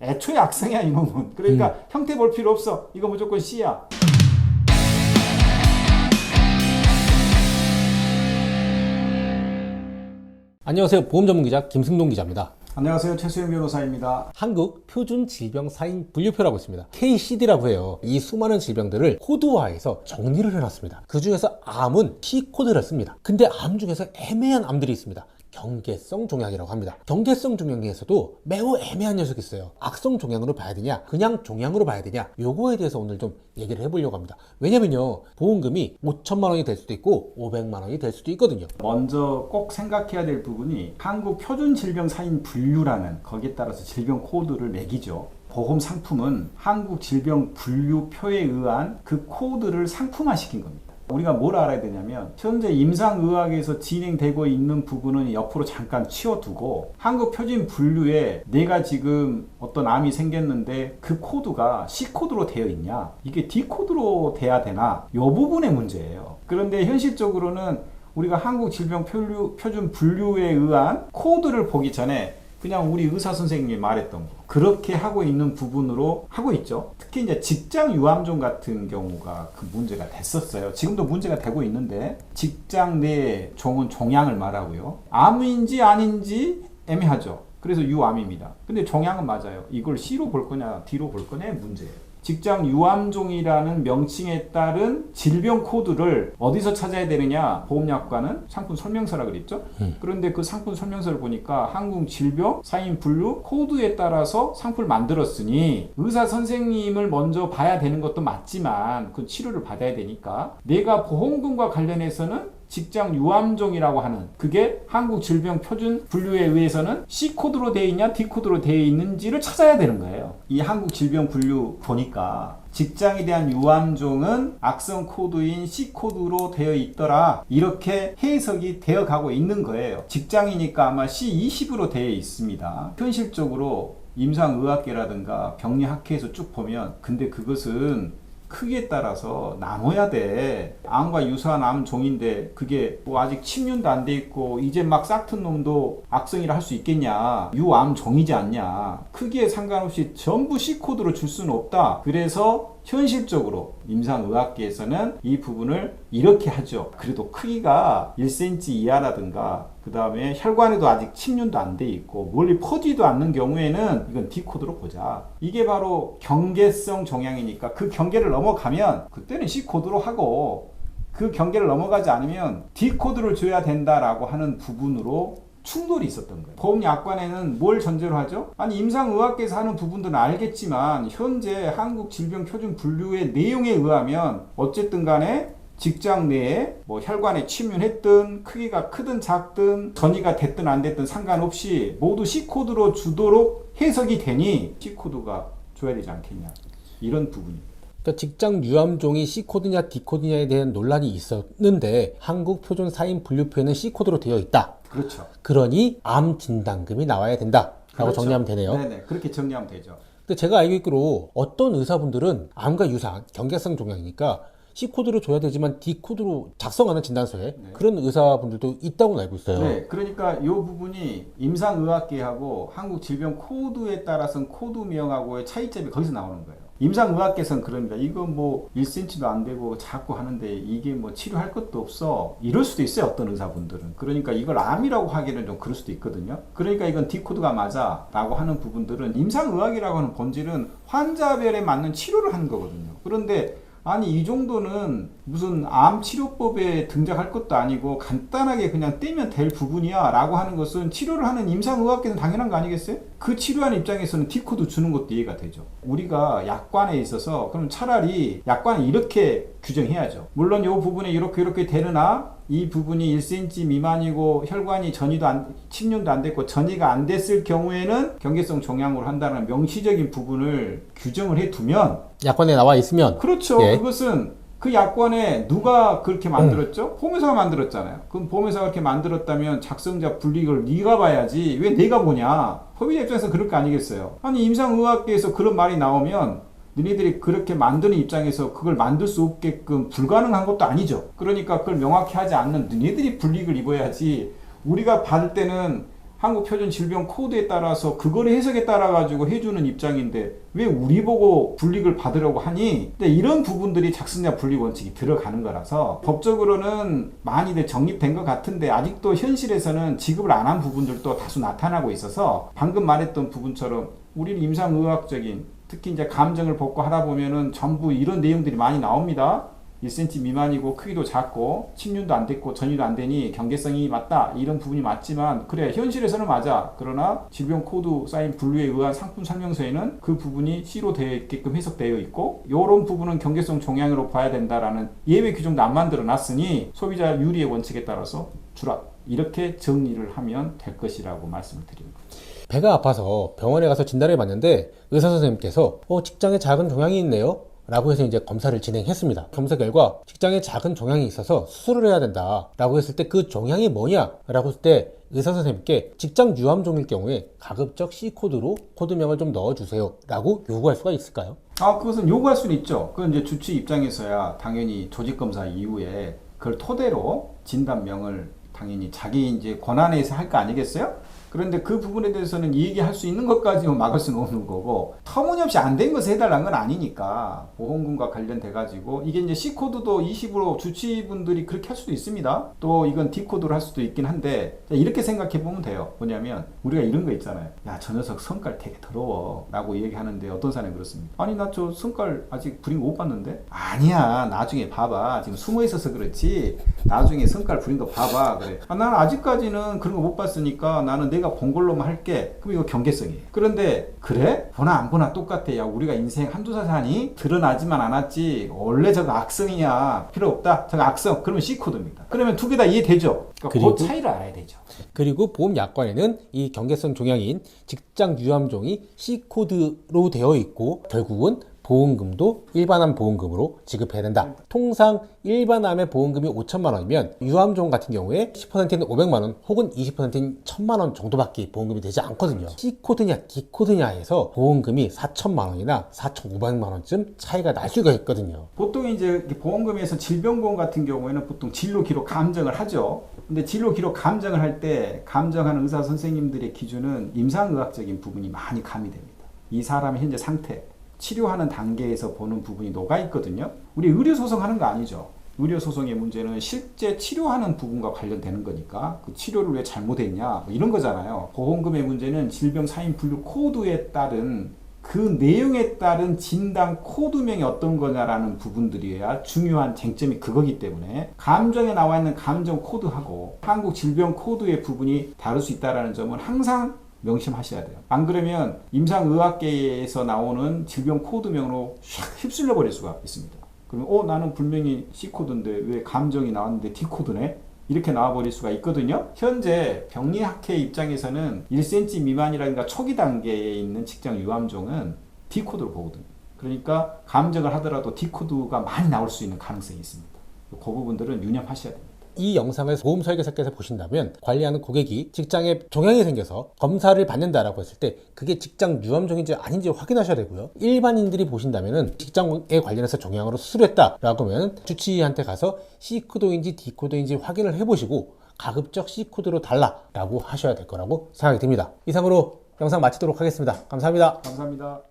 애초에 악성이야 이놈은. 그러니까 형태 볼 필요 없어. 이거 무조건 C야. 안녕하세요. 보험전문기자 김승동 기자입니다. 안녕하세요. 최수영 변호사입니다. 한국 표준 질병 사인 분류표라고 있습니다. KCD라고 해요. 이 수많은 질병들을 코드화해서 정리를 해놨습니다. 그 중에서 암은 C코드를 씁니다. 근데 암 중에서 애매한 암들이 있습니다. 경계성 종양이라고 합니다. 경계성 종양에서도 매우 애매한 녀석이 있어요. 악성 종양으로 봐야 되냐, 그냥 종양으로 봐야 되냐, 요거에 대해서 오늘 좀 얘기를 해보려고 합니다. 왜냐면요, 보험금이 5천만 원이 될 수도 있고 500만 원이 될 수도 있거든요. 먼저 꼭 생각해야 될 부분이 한국 표준 질병 사인 분류라는, 거기에 따라서 질병 코드를 매기죠. 보험 상품은 한국 질병 분류표에 의한 그 코드를 상품화시킨 겁니다. 우리가 뭘 알아야 되냐면, 현재 임상의학에서 진행되고 있는 부분은 옆으로 잠깐 치워두고, 한국 표준 분류에 내가 지금 어떤 암이 생겼는데 그 코드가 C코드로 되어 있냐, 이게 D코드로 돼야 되나, 이 부분의 문제예요. 그런데 현실적으로는 우리가 한국 질병 표준 분류에 의한 코드를 보기 전에 그냥 우리 의사 선생님이 말했던 거, 그렇게 하고 있는 부분으로 하고 있죠. 특히 이제 직장 유암종 같은 경우가 그 문제가 됐었어요. 지금도 문제가 되고 있는데, 직장 내 종은 종양을 말하고요. 암인지 아닌지 애매하죠. 그래서 유암입니다. 근데 종양은 맞아요. 이걸 C로 볼 거냐 D로 볼 거냐의 문제예요. 직장 유암종이라는 명칭에 따른 질병 코드를 어디서 찾아야 되느냐? 보험약관은 상품 설명서라 그랬죠? 그런데 그 상품 설명서를 보니까 한국 질병 사인 분류 코드에 따라서 상품을 만들었으니, 의사 선생님을 먼저 봐야 되는 것도 맞지만 그 치료를 받아야 되니까 내가 보험금과 관련해서는 직장 유암종이라고 하는, 그게 한국 질병 표준 분류에 의해서는 C코드로 되어 있냐 D코드로 되어 있는지를 찾아야 되는 거예요. 이 한국 질병 분류 보니까 직장에 대한 유암종은 악성 코드인 C코드로 되어 있더라, 이렇게 해석이 되어 가고 있는 거예요. 직장이니까 아마 C20으로 되어 있습니다. 현실적으로 임상의학계라든가 병리학회에서 쭉 보면, 근데 그것은 크기에 따라서 나눠야 돼. 암과 유사한 암종인데 그게 뭐 아직 침륜도 안 돼 있고 이제 막 싹튼 놈도 악성이라 할 수 있겠냐, 유암종이지 않냐. 크기에 상관없이 전부 C코드로 줄 수는 없다. 그래서 현실적으로 임상의학계에서는 이 부분을 이렇게 하죠. 그래도 크기가 1cm 이하라든가, 그 다음에 혈관에도 아직 침륜도 안 돼 있고 멀리 퍼지도 않는 경우에는 이건 D코드로 보자. 이게 바로 경계성 종양이니까 그 경계를 넘어가면 그때는 C코드로 하고, 그 경계를 넘어가지 않으면 D코드를 줘야 된다라고 하는 부분으로 충돌이 있었던 거예요. 보험약관에는 뭘 전제로 하죠? 아니, 임상의학계에서 하는 부분들은 알겠지만 현재 한국 질병 표준 분류의 내용에 의하면 어쨌든 간에 직장 내에 뭐 혈관에 침륜했든 크기가 크든 작든 전이가 됐든 안 됐든 상관없이 모두 C코드로 주도록 해석이 되니 C코드가 줘야 되지 않겠냐, 이런 부분입니다. 그러니까 직장 유암종이 C코드냐 D코드냐에 대한 논란이 있었는데 한국 표준 사인 분류표에는 C코드로 되어 있다. 그렇죠. 그러니 암 진단금이 나와야 된다 라고 그렇죠. 정리하면 되네요. 네네, 그렇게 정리하면 되죠. 근데 제가 알고 있기로 어떤 의사분들은 암과 유사한 경계성 종양이니까 C코드로 줘야 되지만 D코드로 작성하는 진단서에 그런 의사분들도 있다고 알고 있어요. 네, 그러니까 이 부분이 임상의학계하고 한국 질병 코드에 따라서는 코드명하고의 차이점이 거기서 나오는 거예요. 임상의학계에서는 그럽니다. 이거 뭐 1cm도 안 되고 자꾸 하는데 이게 뭐 치료할 것도 없어, 이럴 수도 있어요, 어떤 의사분들은. 그러니까 이걸 암이라고 하기는 좀 그럴 수도 있거든요. 그러니까 이건 D코드가 맞아 라고 하는 부분들은, 임상의학이라고 하는 본질은 환자별에 맞는 치료를 하는 거거든요. 그런데 아니, 이 정도는 무슨 암 치료법에 등장할 것도 아니고 간단하게 그냥 떼면 될 부분이야 라고 하는 것은 치료를 하는 임상의학계는 당연한 거 아니겠어요? 그 치료하는 입장에서는 D코드 주는 것도 이해가 되죠. 우리가 약관에 있어서 그럼 차라리 약관에 이렇게 규정해야죠. 물론 이 부분에 이렇게 되느나 이 부분이 1cm 미만이고 혈관이 침륜도 안 됐고 전이가 안 됐을 경우에는 경계성 종양으로 한다는 명시적인 부분을 규정을 해두면, 약관에 나와 있으면, 그렇죠. 예. 그것은 그 약관에 누가 그렇게 만들었죠? 보험회사가 만들었잖아요. 그럼 보험회사가 그렇게 만들었다면 작성자 불이익을 네가 봐야지 왜 내가 보냐. 소비자 입장에서 그럴 거 아니겠어요. 아니, 임상의학계에서 그런 말이 나오면 너희들이 그렇게 만드는 입장에서 그걸 만들 수 없게끔 불가능한 것도 아니죠. 그러니까 그걸 명확히 하지 않는 너희들이 불이익을 입어야지, 우리가 받을 때는 한국표준질병 코드에 따라서 그거를 해석에 따라 가지고 해주는 입장인데 왜 우리 보고 불이익을 받으려고 하니? 근데 이런 부분들이 작성자 불이익 원칙이 들어가는 거라서 법적으로는 많이들 정립된 것 같은데 아직도 현실에서는 지급을 안 한 부분들도 다수 나타나고 있어서 방금 말했던 부분처럼 우리는 임상의학적인 특히 이제 감정을 벗고 하다 보면은 전부 이런 내용들이 많이 나옵니다. 1cm 미만이고 크기도 작고 침륜도 안 됐고 전이도 안 되니 경계성이 맞다 이런 부분이 맞지만 그래 현실에서는 맞아. 그러나 질병 코드 사인 분류에 의한 상품 설명서에는 그 부분이 C로 되어 있게끔 해석되어 있고 이런 부분은 경계성 종양으로 봐야 된다라는 예외 규정도 안 만들어 놨으니 소비자 유리의 원칙에 따라서 주라 이렇게 정리를 하면 될 것이라고 말씀을 드립니다. 배가 아파서 병원에 가서 진단을 받는데 의사 선생님께서 직장에 작은 종양이 있네요 라고 해서 이제 검사를 진행했습니다. 검사 결과 직장에 작은 종양이 있어서 수술을 해야 된다 라고 했을 때 그 종양이 뭐냐 라고 했을 때 의사 선생님께 직장 유암종일 경우에 가급적 C코드로 코드명을 좀 넣어주세요 라고 요구할 수가 있을까요? 그것은 요구할 수는 있죠. 그건 이제 주치 입장에서야 당연히 조직검사 이후에 그걸 토대로 진단명을 당연히 자기 이제 권한에서 할 거 아니겠어요? 그런데 그 부분에 대해서는 얘기할 수 있는 것까지는 막을 수는 없는 거고 터무니없이 안 된 것을 해달라는 건 아니니까 보험금과 관련돼 가지고 이게 이제 C코드도 20으로 주치분들이 그렇게 할 수도 있습니다. 또 이건 D코드로 할 수도 있긴 한데 이렇게 생각해 보면 돼요. 뭐냐면 우리가 이런 거 있잖아요. 야, 저 녀석 성깔 되게 더러워 라고 얘기하는데 어떤 사람이 그렇습니다. 아니 나 저 성깔 아직 부린 거 못 봤는데? 아니야 나중에 봐봐. 지금 숨어 있어서 그렇지 나중에 성깔 부린 거 봐봐. 그래. 난 아직까지는 그런 거 못 봤으니까 나는 내가 본 걸로만 할게. 그럼 이거 경계성이에요. 그런데 그래? 보나 안 보나 똑같아. 야 우리가 인생 한두 살 사니? 드러나지만 않았지. 원래 저거 악성이야. 필요 없다. 저거 악성. 그러면 C코드입니다. 그러면 두 개 다 이해되죠? 그러니까 그 차이를 알아야 되죠. 그리고 보험약관에는 이 경계성 종양인 직장 유암종이 C코드로 되어 있고 결국은 보험금도 일반암 보험금으로 지급해야 된다. 통상 일반암의 보험금이 5천만 원이면 유암종 같은 경우에 10%는 500만 원 혹은 20%는 1000만 원 정도밖에 보험금이 되지 않거든요. C코드냐 D코드냐에서 보험금이 4천만 원이나 4,500만 원쯤 차이가 날 수가 있거든요. 보통 이제 보험금에서 질병보험 같은 경우에는 보통 진로 기록 감정을 하죠. 근데 진로 기록 감정을 할 때 감정하는 의사 선생님들의 기준은 임상의학적인 부분이 많이 가미됩니다. 이 사람의 현재 상태 치료하는 단계에서 보는 부분이 녹아 있거든요. 우리 의료소송하는 거 아니죠. 의료소송의 문제는 실제 치료하는 부분과 관련되는 거니까 그 치료를 왜 잘못했냐 이런 거잖아요. 보험금의 문제는 질병 사인 분류 코드에 따른 그 내용에 따른 진단 코드명이 어떤 거냐라는 부분들이어야 중요한 쟁점이 그거기 때문에 감정에 나와 있는 감정 코드하고 한국 질병 코드의 부분이 다를 수 있다는 점은 항상 명심하셔야 돼요. 안 그러면 임상의학계에서 나오는 질병 코드명으로 휩쓸려 버릴 수가 있습니다. 그러면 나는 분명히 C코드인데 왜 감정이 나왔는데 D코드네? 이렇게 나와버릴 수가 있거든요. 현재 병리학회 입장에서는 1cm 미만이라든가 초기 단계에 있는 직장 유암종은 D코드로 보거든요. 그러니까 감정을 하더라도 D코드가 많이 나올 수 있는 가능성이 있습니다. 그 부분들은 유념하셔야 됩니다. 이 영상을 보험 설계사께서 보신다면 관리하는 고객이 직장에 종양이 생겨서 검사를 받는다라고 했을 때 그게 직장 유암종인지 아닌지 확인하셔야 되고요. 일반인들이 보신다면 직장에 관련해서 종양으로 수술했다라고 하면 주치의한테 가서 C코드인지 D코드인지 확인을 해보시고 가급적 C코드로 달라라고 하셔야 될 거라고 생각이 듭니다. 이상으로 영상 마치도록 하겠습니다. 감사합니다. 감사합니다.